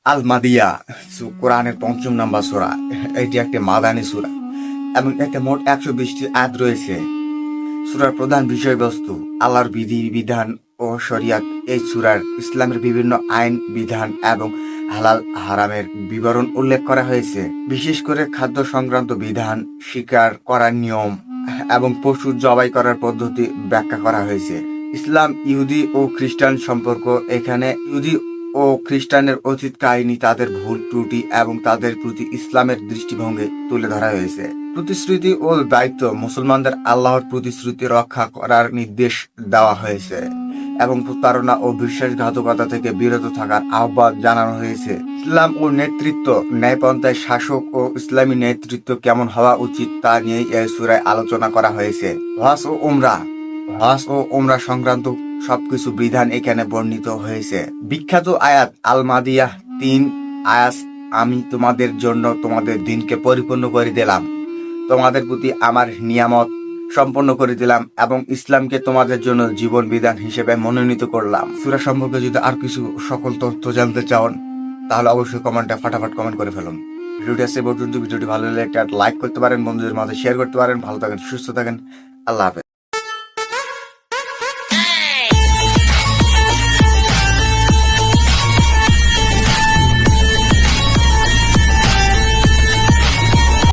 আল মাদিয়া কোরআনের ৫ম নাম্বার সূরা। এটি একটি মাদানী সূরা এবং এতে মোট ১২০টি আয়াত রয়েছে। সূরার প্রধান বিষয়বস্তু আল্লাহর বিধি বিধান ও শরিয়াত। এই সূরার ইসলামের বিভিন্ন আইন বিধান এবং হালাল হারামের বিবরণ উল্লেখ করা হয়েছে। বিশেষ করে খাদ্য সংক্রান্ত বিধান, শিকার করার নিয়ম এবং পশু জবাই করার পদ্ধতি ব্যাখ্যা করা হয়েছে। ইসলাম, ইহুদি ও খ্রিস্টান সম্পর্ক। এখানে ইহুদি ও খ্রিস্টানের অতীত কাহিনী, তাদের ভুল ত্রুটি এবং তাদের প্রতি ইসলামের দৃষ্টিভঙ্গি তুলে ধরা হয়েছে। প্রতিশ্রুতি ও দায়িত্ব। মুসলমানদের আল্লাহর প্রতিশ্রুতি রক্ষা করার নির্দেশ দেওয়া হয়েছে এবং প্রতারণা ও বিশ্বাসঘাতকতা থেকে বিরত থাকার আহ্বান জানানো হয়েছে। ইসলাম ও নেতৃত্ব। ন্যায়পন্থায় শাসক ও ইসলামী নেতৃত্ব কেমন হওয়া উচিত তা নিয়ে এই সূরায় আলোচনা করা হয়েছে। হজ ও উমরা সংক্রান্ত সবকিছু বিধান এখানে বর্ণিত হয়েছে। বিখ্যাত আয়াত আল মাদিয়াহ ৩ আয়াত। আমি তোমাদের জন্য তোমাদের দিনকে পরিপূর্ণ করে দিলাম, তোমাদের প্রতি আমার নিয়ামত সম্পন্ন করে দিলাম এবং ইসলামকে তোমাদের জন্য জীবন বিধান হিসেবে মনোনীত করলাম। সূরা সম্পর্কে যদি আর কিছু সকল তথ্য জানতে চান তাহলে অবশ্যই কমেন্টে ফাটাফাট কমেন্ট করে ফেলুন। ভিডিওটি আসছে পর্যন্ত। ভিডিওটি ভালো লাগলে একটা লাইক করতে পারেন, বন্ধুদের মাঝে শেয়ার করতে পারেন। ভালো থাকেন, সুস্থ থাকেন। আল্লাহ হাফেজ।